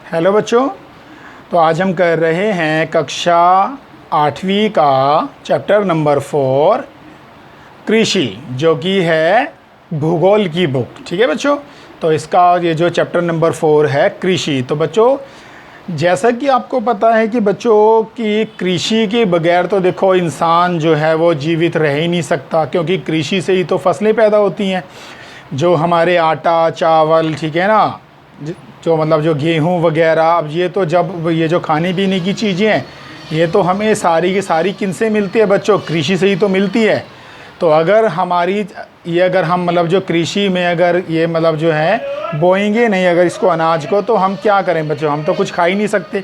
Hello बच्चों। तो आज हम कर रहे हैं कक्षा 8वीं का चैप्टर नंबर 4 कृषि, जो कि है भूगोल की बुक। ठीक है बच्चों। तो इसका ये जो चैप्टर नंबर 4 है कृषि। तो बच्चों, जैसा कि आपको पता है कि बच्चों की कृषि के बगैर तो देखो इंसान जो है वो जीवित रह ही नहीं सकता, क्योंकि कृषि से ही तो फसलें पैदा होती हैं, जो हमारे आटा चावल, ठीक है ना, जो मतलब जो गेहूँ वगैरह। अब ये तो जब ये जो खाने पीने की चीज़ें हैं, ये तो हमें सारी की सारी किन से मिलती है बच्चों? कृषि से ही तो मिलती है। तो अगर हमारी ये अगर हम मतलब जो कृषि में अगर ये मतलब जो है बोएंगे नहीं अगर इसको अनाज को, तो हम क्या करें बच्चों? हम तो कुछ खा ही नहीं सकते।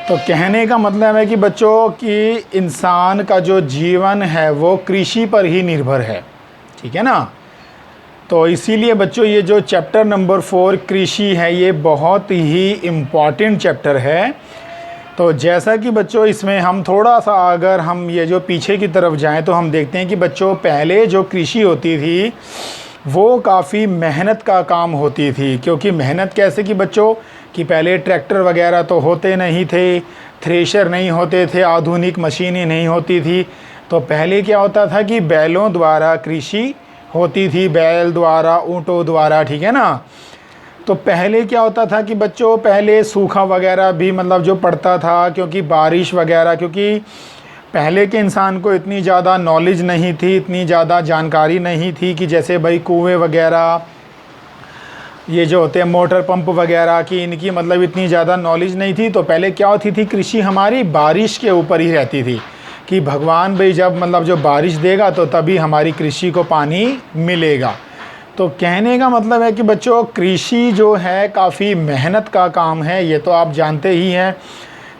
तो कहने का मतलब है कि बच्चों कि इंसान का जो जीवन है वो कृषि पर ही निर्भर है। ठीक है ना। तो इसीलिए बच्चों ये जो चैप्टर नंबर 4 कृषि है, ये बहुत ही इम्पॉर्टेंट चैप्टर है। तो जैसा कि बच्चों इसमें हम थोड़ा सा अगर हम ये जो पीछे की तरफ जाएं तो हम देखते हैं कि बच्चों पहले जो कृषि होती थी वो काफ़ी मेहनत का काम होती थी। क्योंकि मेहनत कैसे कि बच्चों कि पहले ट्रैक्टर वगैरह तो होते नहीं थे, थ्रेशर नहीं होते थे, आधुनिक मशीनें नहीं होती थी। तो पहले क्या होता था कि बैलों द्वारा कृषि होती थी, बैल द्वारा, ऊँटों द्वारा। ठीक है ना। तो पहले क्या होता था कि बच्चों पहले सूखा वगैरह भी मतलब जो पड़ता था, क्योंकि बारिश वगैरह, क्योंकि पहले के इंसान को इतनी ज़्यादा नॉलेज नहीं थी, इतनी ज़्यादा जानकारी नहीं थी कि जैसे भाई कुएं वगैरह ये जो होते हैं मोटर पंप वगैरह की, इनकी मतलब इतनी ज़्यादा नॉलेज नहीं थी। तो पहले क्या होती थी, कृषि हमारी बारिश के ऊपर ही रहती थी कि भगवान भाई जब मतलब जो बारिश देगा तो तभी हमारी कृषि को पानी मिलेगा। तो कहने का मतलब है कि बच्चों कृषि जो है काफ़ी मेहनत का काम है, ये तो आप जानते ही हैं।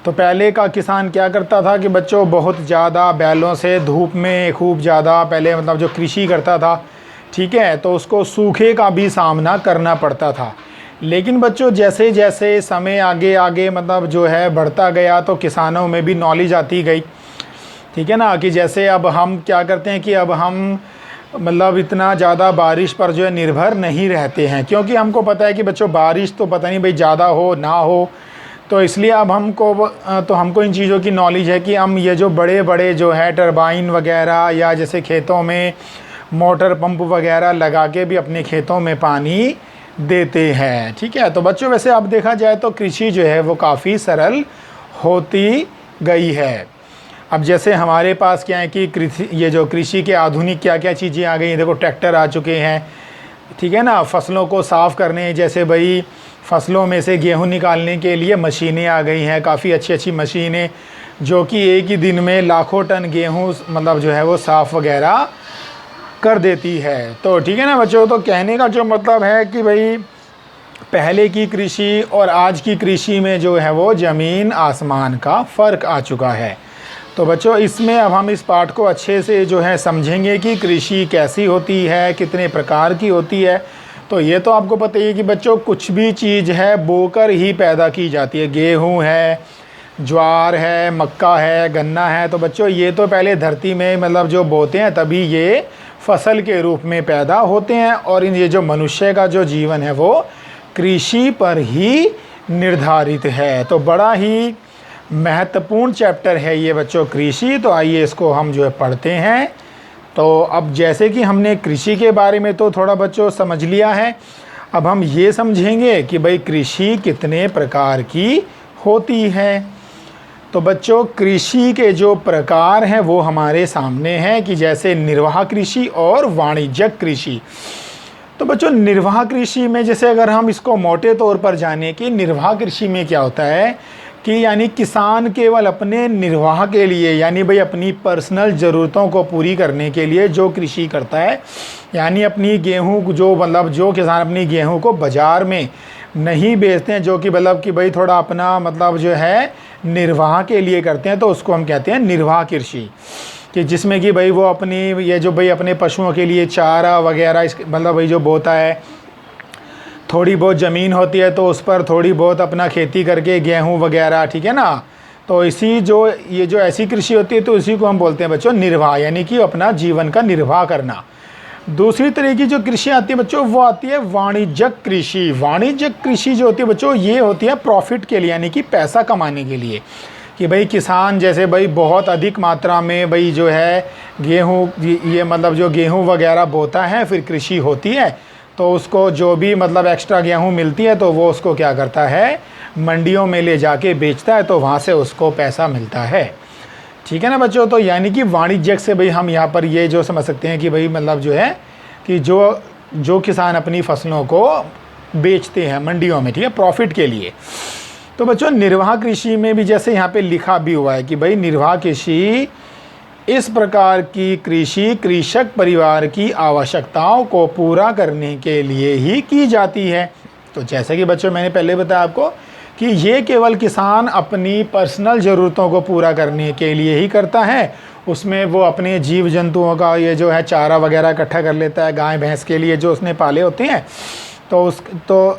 तो पहले का किसान क्या करता था कि बच्चों बहुत ज़्यादा बैलों से धूप में खूब ज़्यादा पहले मतलब जो कृषि करता था, ठीक है, तो उसको सूखे का भी सामना करना पड़ता था। लेकिन बच्चों जैसे जैसे समय आगे आगे मतलब जो है बढ़ता गया तो किसानों में भी नॉलेज आती गई। ठीक है ना। कि जैसे अब हम क्या करते हैं कि अब हम मतलब इतना ज़्यादा बारिश पर जो है निर्भर नहीं रहते हैं, क्योंकि हमको पता है कि बच्चों बारिश तो पता नहीं भाई ज़्यादा हो ना हो। तो इसलिए अब हमको इन चीज़ों की नॉलेज है कि हम ये जो बड़े बड़े जो है टरबाइन वगैरह या जैसे खेतों में मोटर पंप वगैरह लगा के भी अपने खेतों में पानी देते हैं। ठीक है। तो बच्चों वैसे अब देखा जाए तो कृषि जो है वो काफ़ी सरल होती गई है। अब जैसे हमारे पास क्या है कि ये जो कृषि के आधुनिक क्या क्या चीज़ें आ गई हैं। देखो ट्रैक्टर आ चुके हैं, ठीक है ना। फसलों को साफ़ करने, जैसे भाई फसलों में से गेहूं निकालने के लिए मशीनें आ गई हैं, काफ़ी अच्छी अच्छी मशीनें, जो कि एक ही दिन में लाखों टन गेहूं मतलब जो है वो साफ़ वगैरह कर देती है। तो ठीक है ना बच्चों। तो कहने का जो मतलब है कि भाई पहले की कृषि और आज की कृषि में जो है वो ज़मीन आसमान का फ़र्क आ चुका है। तो बच्चों इसमें अब हम इस पाठ को अच्छे से जो है समझेंगे कि कृषि कैसी होती है, कितने प्रकार की होती है। तो ये तो आपको पता ही है कि बच्चों कुछ भी चीज़ है बोकर ही पैदा की जाती है। गेहूं है, ज्वार है, मक्का है, गन्ना है। तो बच्चों ये तो पहले धरती में मतलब जो बोते हैं तभी ये फसल के रूप में पैदा होते हैं। और ये जो मनुष्य का जो जीवन है वो कृषि पर ही निर्धारित है। तो बड़ा ही महत्वपूर्ण चैप्टर है ये बच्चों कृषि। तो आइए इसको हम जो है पढ़ते हैं। तो अब जैसे कि हमने कृषि के बारे में तो थोड़ा बच्चों समझ लिया है, अब हम ये समझेंगे कि भाई कृषि कितने प्रकार की होती है। तो बच्चों कृषि के जो प्रकार हैं वो हमारे सामने हैं कि जैसे निर्वाह कृषि और वाणिज्यिक कृषि। तो बच्चों निर्वाह कृषि में जैसे अगर हम इसको मोटे तौर पर जाने कि निर्वाह कृषि में क्या होता है कि यानी किसान केवल अपने निर्वाह के लिए, यानी भाई अपनी पर्सनल ज़रूरतों को पूरी करने के लिए जो कृषि करता है, यानी अपनी गेहूं जो मतलब जो किसान अपनी गेहूं को बाज़ार में नहीं बेचते हैं, जो कि मतलब कि भाई थोड़ा अपना मतलब जो है निर्वाह के लिए करते हैं, तो उसको हम कहते हैं निर्वाह कृषि। कि जिसमें कि भाई वो अपनी ये जो भाई अपने पशुओं के लिए चारा वगैरह इस मतलब भाई जो बोता है, थोड़ी बहुत ज़मीन होती है तो उस पर थोड़ी बहुत अपना खेती करके गेहूं वगैरह, ठीक है ना। तो इसी जो ये जो ऐसी कृषि होती है तो इसी को हम बोलते हैं बच्चों निर्वाह, यानी कि अपना जीवन का निर्वाह करना। दूसरी तरह की जो कृषि आती है बच्चों वो आती है वाणिज्यिक कृषि। वाणिज्यिक कृषि जो होती है बच्चों ये होती है प्रॉफिट के लिए, यानी कि पैसा कमाने के लिए, कि भाई किसान जैसे भाई बहुत अधिक मात्रा में भाई जो है गेहूँ, ये मतलब जो गेहूँ वगैरह बोता है, फिर कृषि होती है तो उसको जो भी मतलब एक्स्ट्रा गेहूँ मिलती है तो वो उसको क्या करता है, मंडियों में ले जाके बेचता है, तो वहाँ से उसको पैसा मिलता है। ठीक है ना बच्चों। तो यानी कि वाणिज्यिक से भाई हम यहाँ पर ये जो समझ सकते हैं कि भाई मतलब जो है कि जो किसान अपनी फसलों को बेचते हैं मंडियों में, ठीक है, प्रॉफिट के लिए। तो बच्चों निर्वाह कृषि में भी जैसे यहाँ पे लिखा भी हुआ है कि भाई निर्वाह कृषि इस प्रकार की कृषि कृषक परिवार की आवश्यकताओं को पूरा करने के लिए ही की जाती है। तो जैसे कि बच्चों मैंने पहले बताया आपको कि ये केवल किसान अपनी पर्सनल ज़रूरतों को पूरा करने के लिए ही करता है। उसमें वो अपने जीव जंतुओं का ये जो है चारा वगैरह इकट्ठा कर लेता है, गाय भैंस के लिए जो उसने पाले होते हैं। तो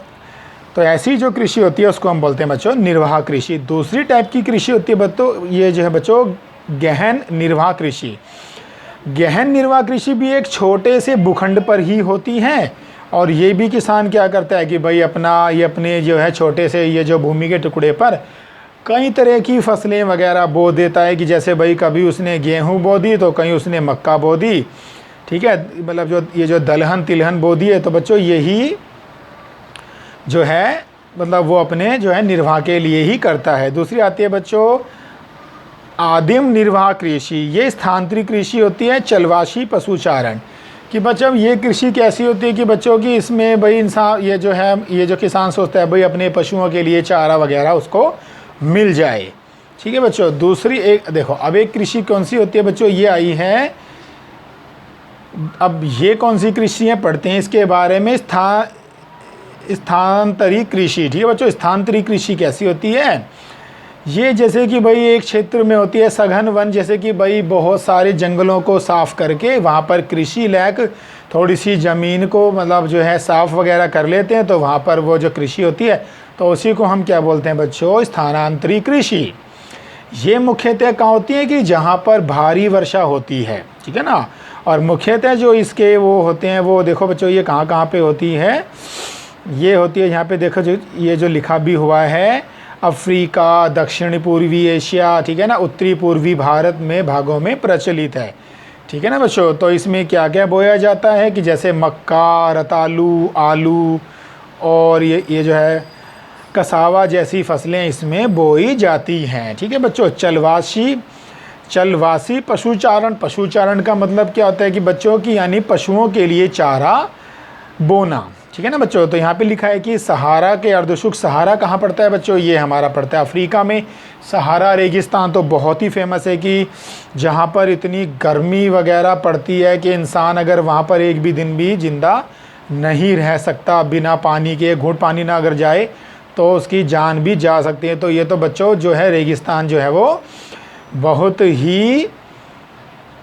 ऐसी जो कृषि होती है उसको हम बोलते हैं बच्चों निर्वाह कृषि। दूसरी टाइप की कृषि होती है बच्चों, ये जो है बच्चों गहन निर्वाह कृषि। गहन निर्वाह कृषि भी एक छोटे से भूखंड पर ही होती है, और ये भी किसान क्या करता है कि भाई अपने जो है छोटे से ये जो भूमि के टुकड़े पर कई तरह की फसलें वगैरह बो देता है, कि जैसे भाई कभी उसने गेहूं बो दी तो कहीं उसने मक्का बो दी, ठीक है, मतलब जो ये जो दलहन तिलहन बो दी है। तो बच्चों यही जो है मतलब वो अपने जो है निर्वाह के लिए ही करता है। दूसरी आती है बच्चों आदिम निर्वाह कृषि। ये स्थानांतरित कृषि होती है, चलवासी पशुचारण। कि बच्चों ये कृषि कैसी होती है कि बच्चों की इसमें भाई इंसान ये जो किसान सोचता है भाई अपने पशुओं के लिए चारा वगैरह उसको मिल जाए। ठीक है बच्चों। दूसरी एक देखो अब एक कृषि कौन सी होती है बच्चों, ये आई है, अब ये कौन सी कृषि है पढ़ते हैं इसके बारे में। स्थानांतरित कृषि। ठीक है बच्चों। स्थानांतरित कृषि कैसी होती है, ये जैसे कि भाई एक क्षेत्र में होती है सघन वन, जैसे कि भाई बहुत सारे जंगलों को साफ़ करके वहाँ पर कृषि लायक थोड़ी सी ज़मीन को मतलब जो है साफ़ वगैरह कर लेते हैं, तो वहाँ पर वो जो कृषि होती है तो उसी को हम क्या बोलते हैं बच्चों, स्थानांतरित कृषि। ये मुख्यतः कहाँ होती है कि जहाँ पर भारी वर्षा होती है, ठीक है ना। और मुख्यतः जो इसके वो होते हैं वो देखो बच्चों ये कहाँ पे होती है, ये होती है यहाँ पे देखो जो ये जो लिखा भी हुआ है अफ्रीका, दक्षिण पूर्वी एशिया, ठीक है ना, उत्तरी पूर्वी भारत में भागों में प्रचलित है। ठीक है ना बच्चों। तो इसमें क्या क्या बोया जाता है कि जैसे मक्का, रतालू, आलू और ये जो है कसावा जैसी फसलें इसमें बोई जाती हैं। ठीक है बच्चों। चलवासी पशुचारण। पशुचारण का मतलब क्या होता है कि बच्चों की यानी पशुओं के लिए चारा बोना। ठीक है ना बच्चों। तो यहाँ पे लिखा है कि सहारा के अर्धशुष्क, सहारा कहाँ पड़ता है बच्चों, ये हमारा पड़ता है अफ्रीका में। सहारा रेगिस्तान तो बहुत ही फेमस है कि जहाँ पर इतनी गर्मी वगैरह पड़ती है कि इंसान अगर वहाँ पर एक भी दिन भी जिंदा नहीं रह सकता, बिना पानी के, घूंट पानी ना अगर जाए तो उसकी जान भी जा सकती है। तो ये तो बच्चों जो है रेगिस्तान जो है वो बहुत ही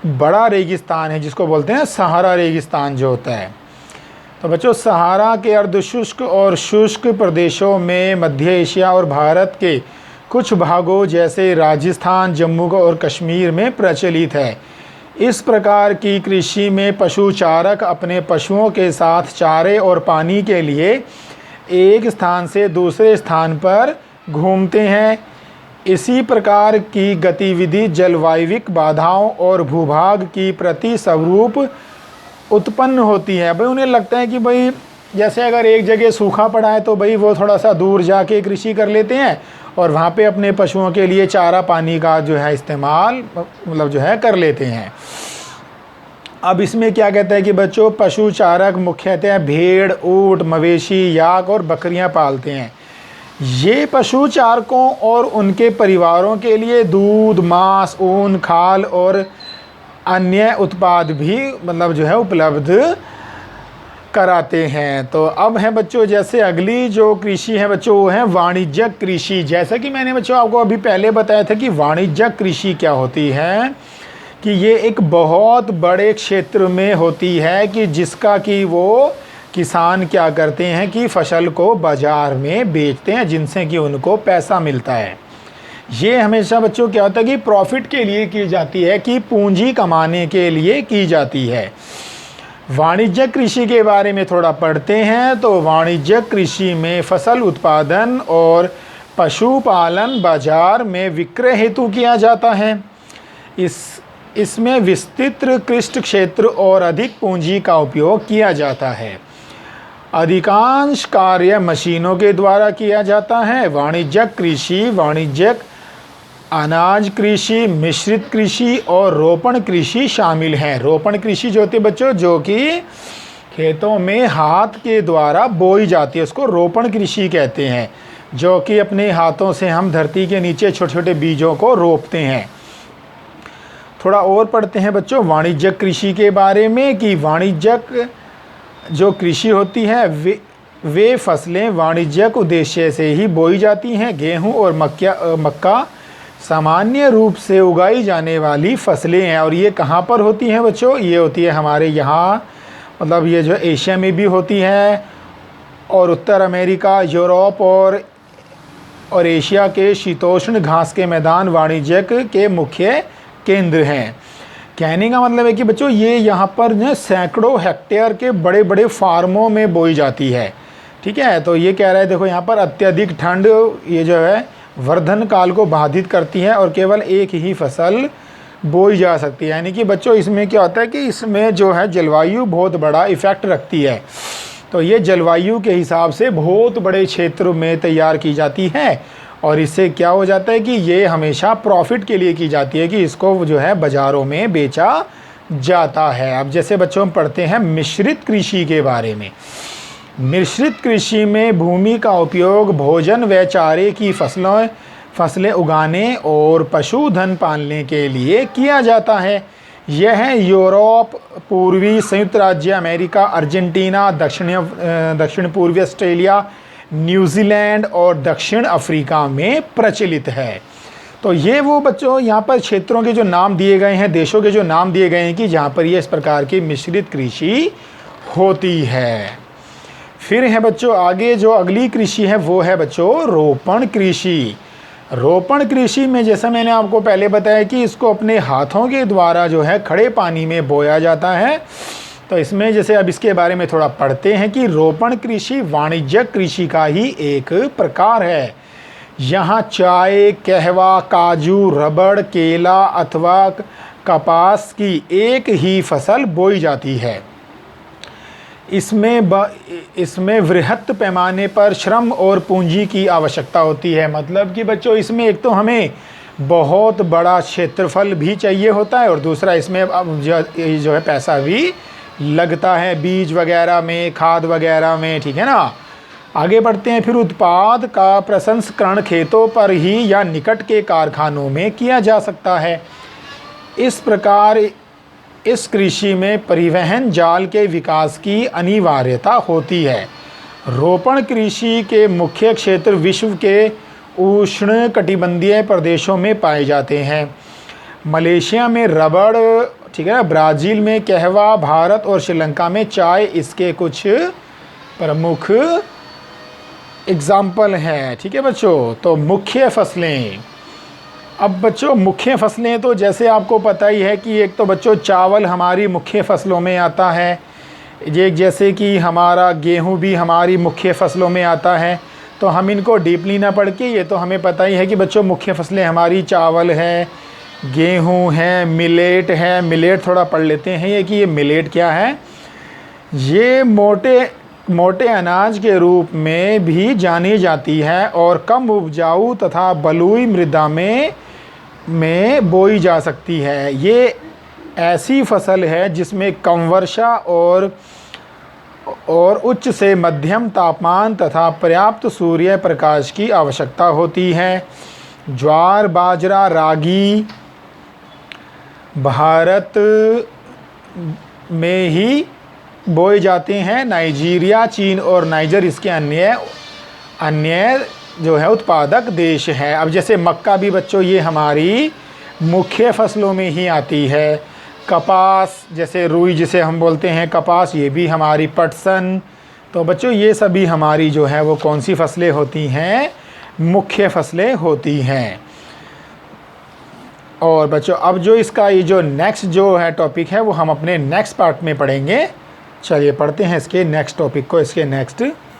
बड़ा रेगिस्तान है, जिसको बोलते हैं सहारा रेगिस्तान जो होता है। तो बच्चों सहारा के अर्धशुष्क और शुष्क प्रदेशों में मध्य एशिया और भारत के कुछ भागों जैसे राजस्थान, जम्मू और कश्मीर में प्रचलित है। इस प्रकार की कृषि में पशुचारक अपने पशुओं के साथ चारे और पानी के लिए एक स्थान से दूसरे स्थान पर घूमते हैं। इसी प्रकार की गतिविधि जलवायविक बाधाओं और भूभाग की प्रति स्वरूप उत्पन्न होती है। भाई उन्हें लगता है कि भाई जैसे अगर एक जगह सूखा पड़ा है तो भाई वो थोड़ा सा दूर जाके कृषि कर लेते हैं और वहाँ पे अपने पशुओं के लिए चारा पानी का जो है इस्तेमाल मतलब जो है कर लेते हैं। अब इसमें क्या कहता है कि बच्चों पशुचारक मुख्यतः भेड़, ऊँट, मवेशी, याक और बकरियाँ पालते हैं। ये पशुचारकों और उनके परिवारों के लिए दूध, मांस, ऊन, खाल और अन्य उत्पाद भी मतलब जो है उपलब्ध कराते हैं। तो अब है बच्चों जैसे अगली जो कृषि है बच्चों वो है वाणिज्यिक कृषि। जैसा कि मैंने बच्चों आपको अभी पहले बताया था कि वाणिज्यिक कृषि क्या होती है कि ये एक बहुत बड़े क्षेत्र में होती है कि जिसका कि वो किसान क्या करते हैं कि फसल को बाज़ार में बेचते हैं, जिनसे कि उनको पैसा मिलता है। ये हमेशा बच्चों क्या होता है कि प्रॉफिट के लिए की जाती है, कि पूंजी कमाने के लिए की जाती है। वाणिज्यिक कृषि के बारे में थोड़ा पढ़ते हैं। तो वाणिज्यिक कृषि में फसल उत्पादन और पशुपालन बाजार में विक्रय हेतु किया जाता है। इसमें विस्तृत कृषि क्षेत्र और अधिक पूंजी का उपयोग किया जाता है। अधिकांश कार्य मशीनों के द्वारा किया जाता है। वाणिज्यिक कृषि, वाणिज्यिक अनाज कृषि, मिश्रित कृषि और रोपण कृषि शामिल हैं। रोपण कृषि जो होती है बच्चों, जो कि खेतों में हाथ के द्वारा बोई जाती है, उसको रोपण कृषि कहते हैं। जो कि अपने हाथों से हम धरती के नीचे छोटे छोटे बीजों को रोपते हैं। थोड़ा और पढ़ते हैं बच्चों वाणिज्यिक कृषि के बारे में कि वाणिज्यिक जो कृषि होती है वे फसलें वाणिज्यिक उद्देश्य से ही बोई जाती हैं। गेहूं और मक्का सामान्य रूप से उगाई जाने वाली फसलें हैं। और ये कहाँ पर होती हैं बच्चों? ये होती है हमारे यहाँ, मतलब ये जो एशिया में भी होती है और उत्तर अमेरिका, यूरोप और एशिया के शीतोष्ण घास के मैदान वाणिज्यिक के मुख्य केंद्र हैं। कहने का मतलब है कि बच्चों ये यहाँ पर जो सैकड़ों हेक्टेयर के बड़े बड़े फार्मों में बोई जाती है। ठीक है, तो ये कह रहा है देखो यहाँ पर अत्यधिक ठंड ये जो है वर्धन काल को बाधित करती है और केवल एक ही फसल बोई जा सकती है। यानी कि बच्चों इसमें क्या होता है कि इसमें जो है जलवायु बहुत बड़ा इफ़ेक्ट रखती है। तो ये जलवायु के हिसाब से बहुत बड़े क्षेत्र में तैयार की जाती है और इससे क्या हो जाता है कि ये हमेशा प्रॉफिट के लिए की जाती है कि इसको जो है बाज़ारों में बेचा जाता है। अब जैसे बच्चों हम पढ़ते हैं मिश्रित कृषि के बारे में। मिश्रित कृषि में भूमि का उपयोग भोजन व चारे की फसलें उगाने और पशुधन पालने के लिए किया जाता है। यह यूरोप, पूर्वी संयुक्त राज्य अमेरिका, अर्जेंटीना, दक्षिण पूर्वी ऑस्ट्रेलिया, न्यूजीलैंड और दक्षिण अफ्रीका में प्रचलित है। तो ये वो बच्चों यहाँ पर क्षेत्रों के जो नाम दिए गए हैं, देशों के जो नाम दिए गए हैं कि जहाँ पर ये इस प्रकार की मिश्रित कृषि होती है। फिर है बच्चों आगे जो अगली कृषि है वो है बच्चों रोपण कृषि। रोपण कृषि में जैसा मैंने आपको पहले बताया कि इसको अपने हाथों के द्वारा जो है खड़े पानी में बोया जाता है। तो इसमें जैसे अब इसके बारे में थोड़ा पढ़ते हैं कि रोपण कृषि वाणिज्यिक कृषि का ही एक प्रकार है। यहाँ चाय, कहवा, काजू, रबड़, केला अथवा कपास की एक ही फसल बोई जाती है। इसमें वृहत पैमाने पर श्रम और पूंजी की आवश्यकता होती है। मतलब कि बच्चों इसमें एक तो हमें बहुत बड़ा क्षेत्रफल भी चाहिए होता है और दूसरा इसमें अब जो है पैसा भी लगता है बीज वगैरह में, खाद वगैरह में। ठीक है ना, आगे बढ़ते हैं। फिर उत्पाद का प्रसंस्करण खेतों पर ही या निकट के कारखानों में किया जा सकता है। इस प्रकार इस कृषि में परिवहन जाल के विकास की अनिवार्यता होती है। रोपण कृषि के मुख्य क्षेत्र विश्व के उष्ण कटिबंधीय प्रदेशों में पाए जाते हैं। मलेशिया में रबड़, ठीक है, ब्राज़ील में कहवा, भारत और श्रीलंका में चाय इसके कुछ प्रमुख एग्जाम्पल हैं। ठीक है बच्चों, तो मुख्य फसलें। अब बच्चों मुख्य फसलें तो जैसे आपको पता ही है कि एक तो बच्चों चावल हमारी मुख्य फसलों में आता है। ये जैसे कि हमारा गेहूं भी हमारी मुख्य फसलों में आता है। तो हम इनको डीपली ना पढ़ के, ये तो हमें पता ही है कि बच्चों मुख्य फसलें हमारी चावल है, गेहूं है, मिलेट है। मिलेट थोड़ा पढ़ लेते हैं ये कि ये मिलेट क्या है। ये मोटे अनाज के रूप में भी जानी जाती है और कम उपजाऊ तथा बलुई मृदा में बोई जा सकती है। ये ऐसी फसल है जिसमें कम वर्षा और उच्च से मध्यम तापमान तथा पर्याप्त सूर्य प्रकाश की आवश्यकता होती है। ज्वार, बाजरा, रागी भारत में ही बोए जाते हैं। नाइजीरिया, चीन और नाइजर इसके अन्य जो है उत्पादक देश है। अब जैसे मक्का भी बच्चों ये हमारी मुख्य फसलों में ही आती है। कपास जैसे रुई जिसे हम बोलते हैं कपास, ये भी हमारी पटसन। तो बच्चों ये सभी हमारी जो है वो कौन सी फसलें होती हैं? मुख्य फसलें होती हैं। और बच्चों अब जो इसका ये जो नेक्स्ट जो है टॉपिक है वो हम अपने नेक्स्ट पार्ट में पढ़ेंगे। चलिए पढ़ते हैं इसके नेक्स्ट टॉपिक को, इसके नेक्स्ट